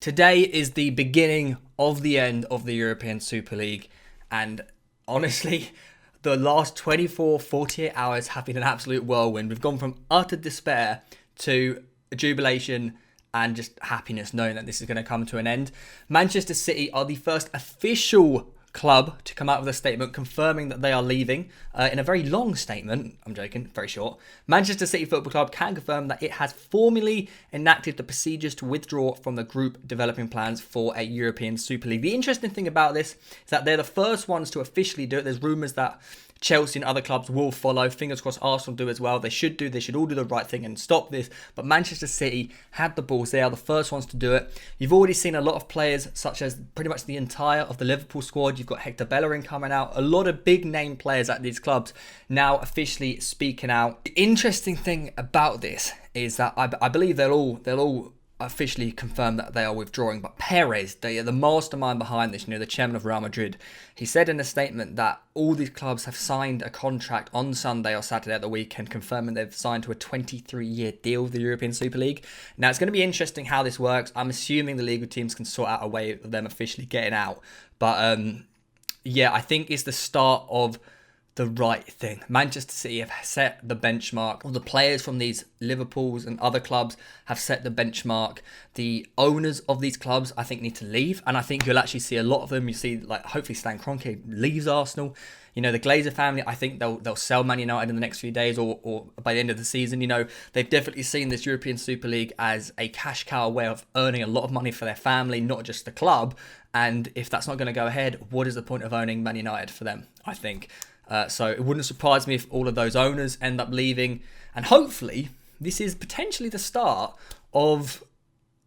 Today is the beginning of the end of the European Super League, and honestly, the last 24, 48 hours have been an absolute whirlwind. We've gone from utter despair to jubilation and just happiness knowing that this is going to come to an end. Manchester City are the first official club to come out with a statement confirming that they are leaving. In a very long statement, I'm joking, very short, Manchester City Football Club can confirm that it has formally enacted the procedures to withdraw from the group developing plans for a European Super League. The interesting thing about this is that they're the first ones to officially do it. There's rumours that Chelsea and other clubs will follow. Fingers crossed Arsenal do as well. They should all do the right thing and stop this. But Manchester City had the balls. They are the first ones to do it. You've already seen a lot of players, such as pretty much the entire of the Liverpool squad. You've got Hector Bellerin coming out. A lot of big name players at these clubs now officially speaking out. The interesting thing about this is that I believe they'll all officially confirmed that they are withdrawing. But Perez, the mastermind behind this, the chairman of Real Madrid, he said in a statement that all these clubs have signed a contract on Sunday or Saturday at the weekend confirming they've signed to a 23-year deal with the European Super League. Now, it's going to be interesting how this works. I'm assuming the legal teams can sort out a way of them officially getting out. But yeah, I think it's the start of the right thing. Manchester City have set the benchmark. All the players from these Liverpools and other clubs have set the benchmark. The owners of these clubs, I think, need to leave, and I think you'll actually see a lot of them. You see, like, hopefully Stan Kroenke leaves Arsenal. The Glazer family, I think they'll sell Man United in the next few days or by the end of the season. They've definitely seen this European Super League as a cash cow way of earning a lot of money for their family, not just the club. And if that's not going to go ahead, what is the point of owning Man United for them, I think? So it wouldn't surprise me if all of those owners end up leaving. And hopefully, this is potentially the start of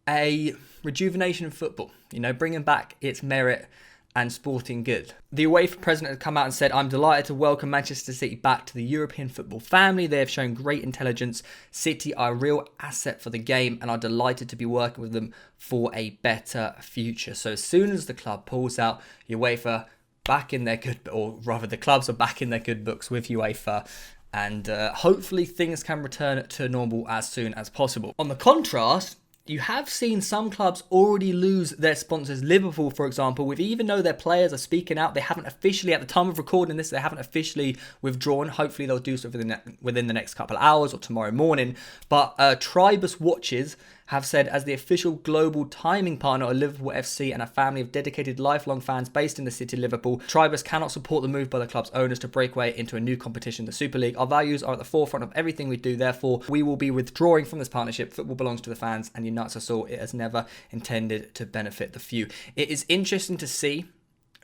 a rejuvenation in football. Bringing back its merit and sporting good. The UEFA president has come out and said, "I'm delighted to welcome Manchester City back to the European football family. They have shown great intelligence. City are a real asset for the game and are delighted to be working with them for a better future." So as soon as the club pulls out, UEFA back in their good, or rather the clubs are back in their good books with UEFA, and hopefully things can return to normal as soon as possible. On the contrast, you have seen some clubs already lose their sponsors. Liverpool, for example, even though their players are speaking out, they haven't officially, at the time of recording this, they haven't officially withdrawn. Hopefully they'll do so within the next couple of hours or tomorrow morning. But Tribus Watches have said, as the official global timing partner of Liverpool FC and a family of dedicated lifelong fans based in the city of Liverpool, Tribus cannot support the move by the club's owners to break away into a new competition, the Super League. Our values are at the forefront of everything we do. Therefore, we will be withdrawing from this partnership. Football belongs to the fans and unites us all. It has never intended to benefit the few. It is interesting to see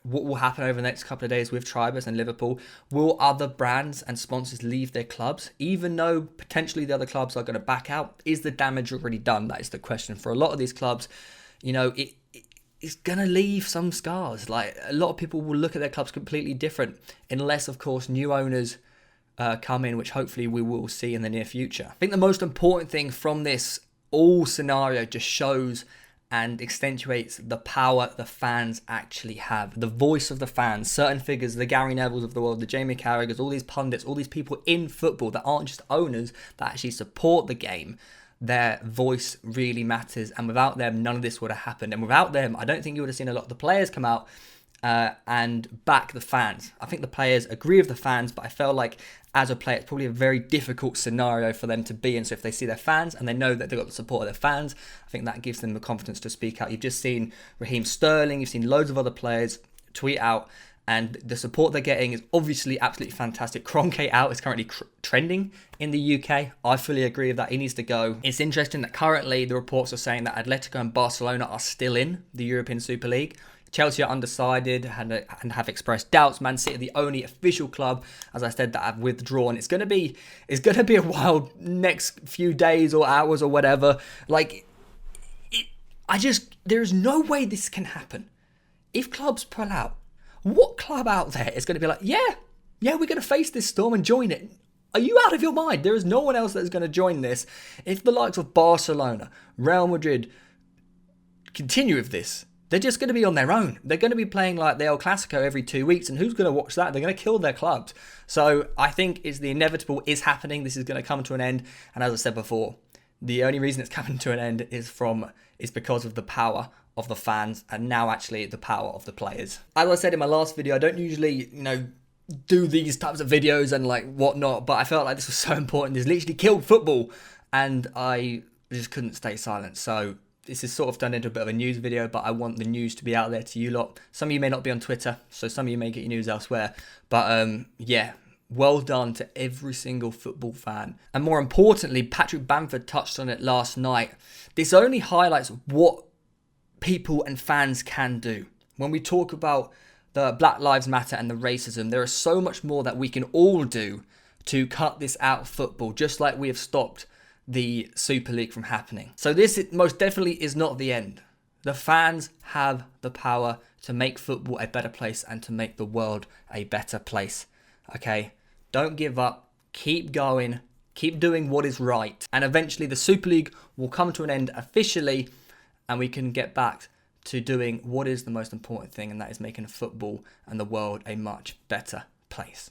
what will happen over the next couple of days with Tribus and Liverpool. Will other brands and sponsors leave their clubs, even though potentially the other clubs are going to back out? Is the damage already done? That is the question. For a lot of these clubs, it's going to leave some scars. Like, a lot of people will look at their clubs completely different, unless, of course, new owners come in, which hopefully we will see in the near future. I think the most important thing from this all scenario just shows and accentuates the power the fans actually have. The voice of the fans, certain figures, the Gary Nevilles of the world, the Jamie Carragers, all these pundits, all these people in football that aren't just owners, that actually support the game. Their voice really matters, and without them, none of this would have happened. And without them, I don't think you would have seen a lot of the players come out and back the fans. I think the players agree with the fans, but I felt like as a player, it's probably a very difficult scenario for them to be in. So if they see their fans and they know that they've got the support of their fans, I think that gives them the confidence to speak out. You've just seen Raheem Sterling, you've seen loads of other players tweet out, and the support they're getting is obviously absolutely fantastic. Kroenke out is currently trending in the UK. I fully agree with that. He needs to go. It's interesting that currently the reports are saying that Atletico and Barcelona are still in the European Super League. Chelsea are undecided and have expressed doubts. Man City, the only official club, as I said, that have withdrawn. It's going to be a wild next few days or hours or whatever. There's no way this can happen. If clubs pull out, what club out there is going to be like, yeah, we're going to face this storm and join it? Are you out of your mind? There is no one else that's going to join this. If the likes of Barcelona, Real Madrid continue with this, they're just going to be on their own. They're going to be playing like the El Clasico every 2 weeks, and who's going to watch that? They're going to kill their clubs. So I think the inevitable is happening. This is going to come to an end. And as I said before, The only reason it's coming to an end is because of the power of the fans, and now actually the power of the players. As I said in my last video, I don't usually, do these types of videos and like whatnot, but I felt like this was so important. This literally killed football, and I just couldn't stay silent. So this is sort of done into a bit of a news video, but I want the news to be out there to you lot. Some of you may not be on Twitter, so some of you may get your news elsewhere. But yeah, well done to every single football fan. And more importantly, Patrick Bamford touched on it last night. This only highlights what people and fans can do. When we talk about the Black Lives Matter and the racism, there is so much more that we can all do to cut this out of football, just like we have stopped the Super League from happening. So this most definitely is not the end. The fans have the power to make football a better place and to make the world a better place. Okay? Don't give up. Keep going. Keep doing what is right. And eventually the Super League will come to an end officially, and we can get back to doing what is the most important thing, and that is making football and the world a much better place.